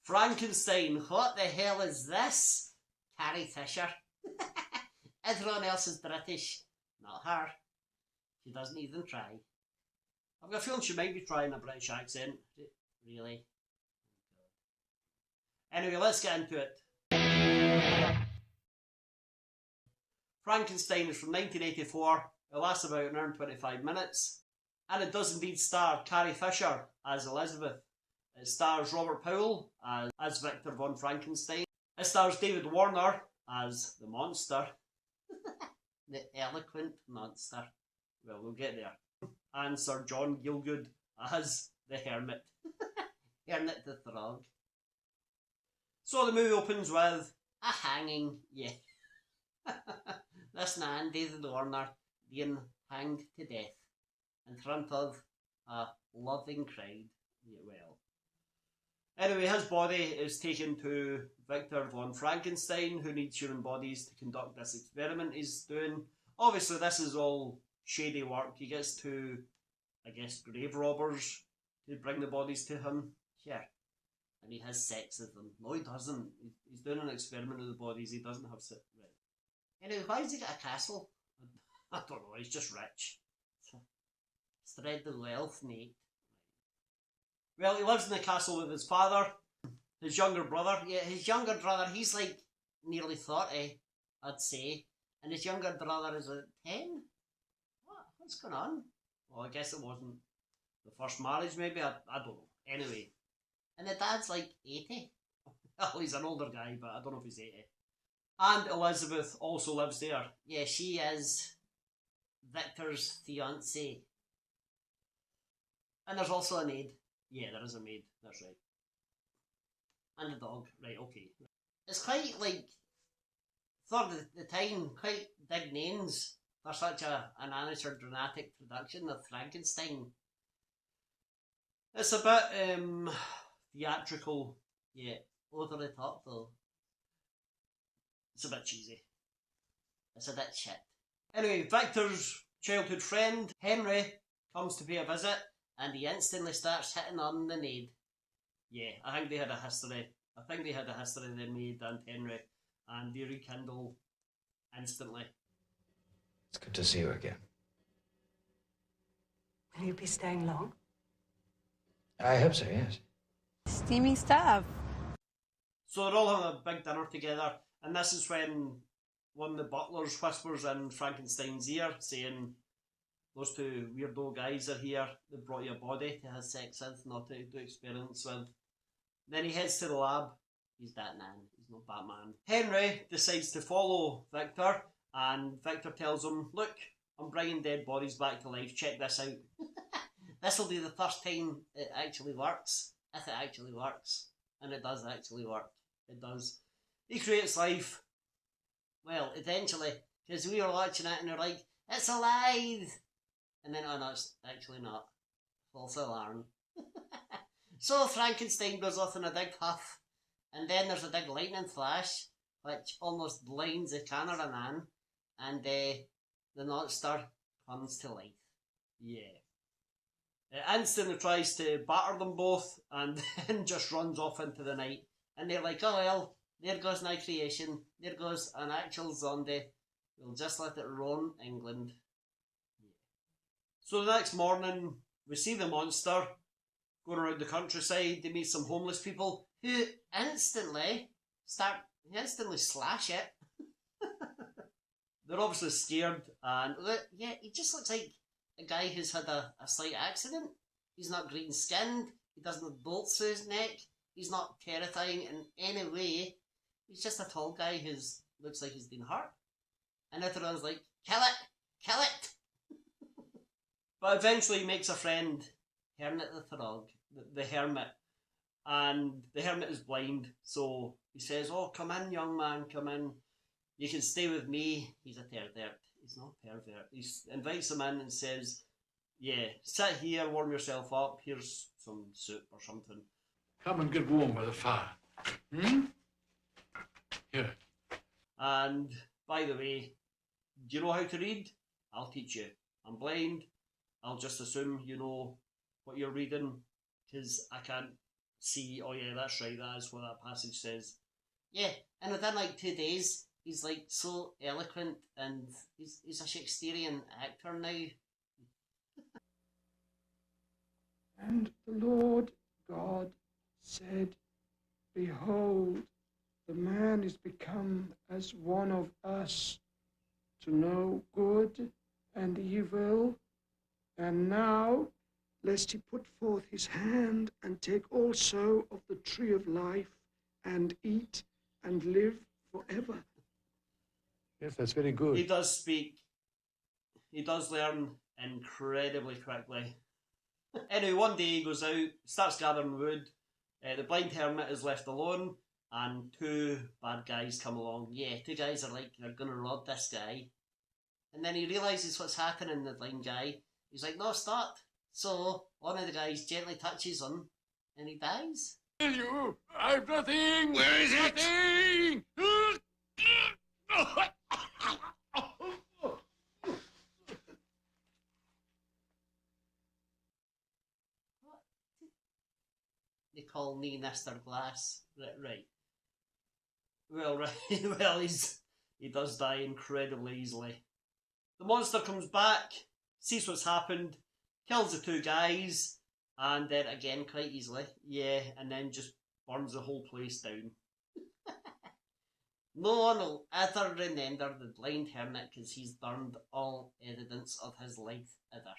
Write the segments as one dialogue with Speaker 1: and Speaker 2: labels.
Speaker 1: Frankenstein, what the hell is this? Carrie Fisher. Everyone else is British, not her. She doesn't even try. I've got a feeling she might be trying a British accent. Really? Anyway, let's get into it. Frankenstein is from 1984. It lasts about an hour and 25 minutes. And it does indeed star Carrie Fisher as Elizabeth. It stars Robert Powell as Victor von Frankenstein. It stars David Warner as the monster. The eloquent monster. Well, we'll get there. And Sir John Gielgud as the hermit. Hermit the Frog. So the movie opens with a hanging, yeah. This man, David Warner, being hanged to death in front of a loving crowd. Yeah, well. Anyway, his body is taken to Victor von Frankenstein, who needs human bodies to conduct this experiment he's doing. Obviously, this is all shady work. He gets two, I guess, grave robbers to bring the bodies to him. Sure. And he has sex with them. No, he doesn't. He's doing an experiment with the bodies. He doesn't have sex. Right. Anyway, why does he get a castle? I don't know. He's just rich. Spread the wealth, mate. Well, he lives in the castle with his father, his younger brother. Yeah, his younger brother, he's like nearly 30, I'd say. And his younger brother is like 10? What's going on? Well, I guess it wasn't the first marriage, maybe. I don't know. Anyway. And the dad's like 80. Well, he's an older guy, but I don't know if he's 80. And Elizabeth also lives there. Yeah, she is Victor's fiancée. And there's also a maid. Yeah, there is a maid, that's right. And a dog, right, okay. It's quite, like, for the time, quite big names for such an amateur dramatic production of Frankenstein. It's a bit theatrical, yeah, over the top though. It's a bit cheesy. It's a bit shit. Anyway, Victor's childhood friend, Henry, comes to pay a visit. And he instantly starts hitting on the maid. Yeah, I think they had a history. The maid and Henry. And they rekindle instantly.
Speaker 2: It's good to see you again.
Speaker 3: Will you be staying long?
Speaker 2: I hope so, yes.
Speaker 4: Steamy stuff.
Speaker 1: So they're all having a big dinner together. And this is when one of the butlers whispers in Frankenstein's ear, saying, those two weirdo guys are here. They brought you a body to have sex with, not to do experiments with. Then he heads to the lab. He's Batman. He's not Batman. Henry decides to follow Victor, and Victor tells him, look, I'm bringing dead bodies back to life. Check this out. This will be the first time it actually works. If it actually works. And it does actually work. It does. He creates life. Well, eventually. Because we were watching it and we're like, it's alive! And then, oh no, it's actually not. False alarm. So Frankenstein goes off in a big huff. And then there's a big lightning flash, which almost blinds the camera man. And the monster comes to life. Yeah. It instantly tries to batter them both and then just runs off into the night. And they're like, oh well, there goes my creation. There goes an actual zombie. We'll just let it roam England. So the next morning, we see the monster going around the countryside. They meet some homeless people who instantly slash it. They're obviously scared, and yeah, he just looks like a guy who's had a slight accident. He's not green skinned. He doesn't have bolts through his neck. He's not terrifying in any way. He's just a tall guy who looks like he's been hurt. And everyone's like, kill it! Kill it! But eventually he makes a friend, Hermit the Frog, the hermit. And the hermit is blind, so he says, oh, come in, young man, come in. You can stay with me. He's a pervert. He's not a pervert. He invites him in and says, yeah, sit here, warm yourself up. Here's some soup or something.
Speaker 5: Come and get warm by the fire. Hmm? Here.
Speaker 1: And, by the way, do you know how to read? I'll teach you. I'm blind. I'll just assume you know what you're reading, because I can't see, oh yeah, that's right, that is what that passage says. Yeah, and within like 2 days, he's like so eloquent, and he's a Shakespearean actor now.
Speaker 3: And the Lord God said, Behold, the man is become as one of us, to know good and evil. And now, lest he put forth his hand and take also of the tree of life and eat and live forever.
Speaker 5: Yes, that's very good.
Speaker 1: He does speak. He does learn incredibly quickly. Anyway, one day he goes out, starts gathering wood. The blind hermit is left alone, and 2 bad guys come along. Yeah, 2 guys are like, they're going to rob this guy. And then he realises what's happening, the blind guy. He's like, no, stop. So one of the guys gently touches him, and he dies.
Speaker 5: You, I've nothing.
Speaker 2: Where is it?
Speaker 5: Nothing.
Speaker 1: They call me Mr. Glass. Right. Well, right. Well, he does die incredibly easily. The monster comes back, sees what's happened, kills the 2 guys, and then again quite easily. Yeah, and then just burns the whole place down. No one will ever remember the blind hermit because he's burned all evidence of his life ever.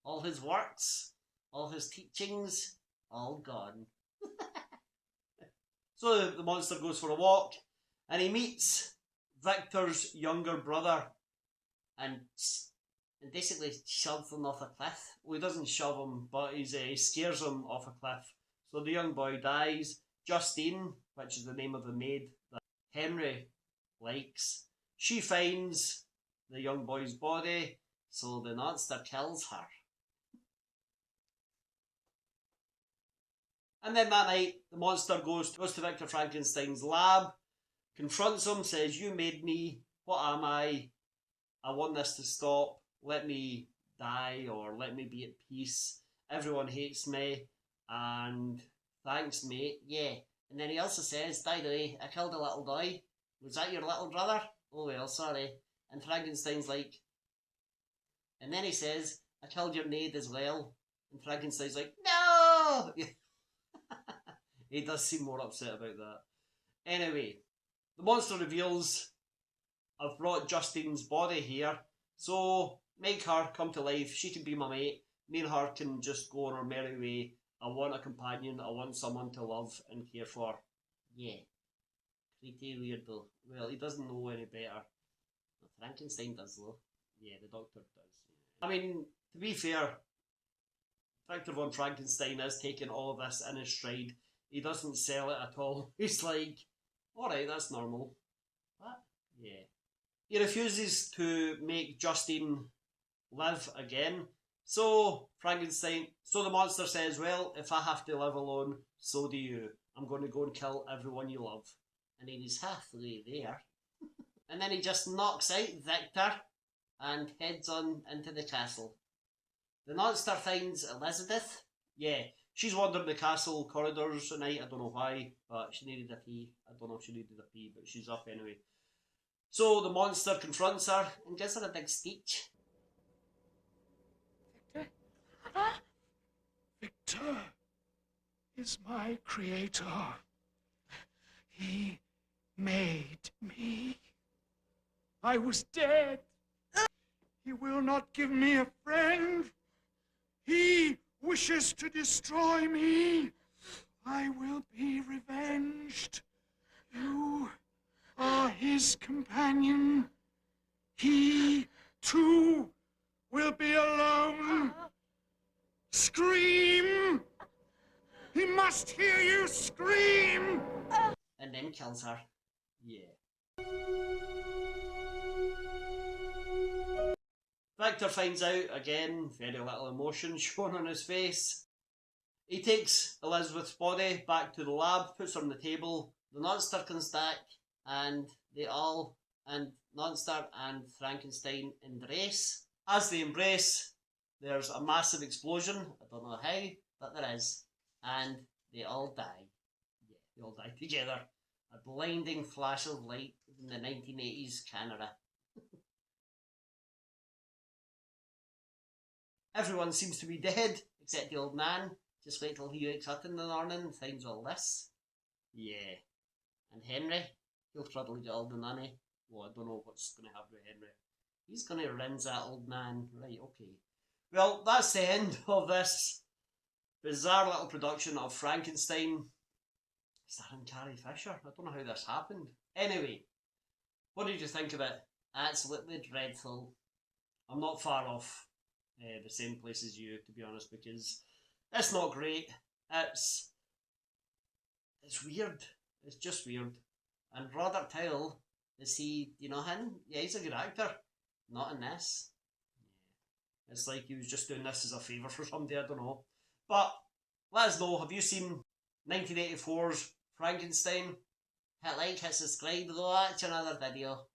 Speaker 1: All his works, all his teachings, all gone. So the monster goes for a walk, and he meets Victor's younger brother, and basically shoves him off a cliff. Well, he doesn't shove him, but he scares him off a cliff. So the young boy dies. Justine, which is the name of the maid that Henry likes, she finds the young boy's body, so the monster kills her. And then that night, the monster goes to Victor Frankenstein's lab, confronts him, says, you made me, what am I? I want this to stop, let me die, or let me be at peace. Everyone hates me, and thanks mate, yeah. And then he also says, by the way, I killed a little boy. Was that your little brother? Oh well, sorry. And Frankenstein's like, and then he says, I killed your maid as well. And Frankenstein's like, no! He does seem more upset about that. Anyway, the monster reveals, I've brought Justine's body here, so make her come to life. She can be my mate. Me and her can just go on our merry way. I want a companion. I want someone to love and care for. Yeah. Pretty weird though. Well, he doesn't know any better. Frankenstein does though. Yeah, the doctor does. I mean, to be fair, Victor von Frankenstein is taking all of this in his stride. He doesn't sell it at all. He's like, alright, that's normal. What? Yeah. He refuses to make Justine live again. So the monster says, well, if I have to live alone, so do you. I'm going to go and kill everyone you love. And he's halfway there. And then he just knocks out Victor and heads on into the castle. The monster finds Elizabeth. Yeah, she's wandering the castle corridors at night. I don't know why, but she needed a pee. I don't know if she needed a pee, but she's up anyway. So the monster confronts her and gives her a big speech.
Speaker 3: Victor is my creator. He made me. I was dead. He will not give me a friend. He wishes to destroy me. I will be revenged. You are his companion. He, too, will be alone. Scream! He must hear you scream!
Speaker 1: And then kills her. Yeah. Victor finds out, again, very little emotion shown on his face. He takes Elizabeth's body back to the lab, puts her on the table, the monster comes back, and Monster and Frankenstein embrace. As they embrace, there's a massive explosion, I don't know how, but there is, and they all die. Yeah, they all die together. A blinding flash of light in the 1980s Canada. Everyone seems to be dead, except the old man. Just wait till he wakes up in the morning and finds all this. Yeah. And Henry, he'll probably get all the money. Well, I don't know what's going to happen with Henry. He's going to rinse that old man. Right, okay. Well, that's the end of this bizarre little production of Frankenstein, starring Carrie Fisher. I don't know how this happened. Anyway, what did you think of it? Absolutely dreadful. I'm not far off the same place as you, to be honest, because it's not great. It's weird. It's just weird. And Robert Powell, do you know him? Yeah, he's a good actor. Not in this. Yeah. It's like he was just doing this as a favour for somebody, I don't know. But let us know, have you seen 1984's Frankenstein? Hit like, hit subscribe, go watch another video.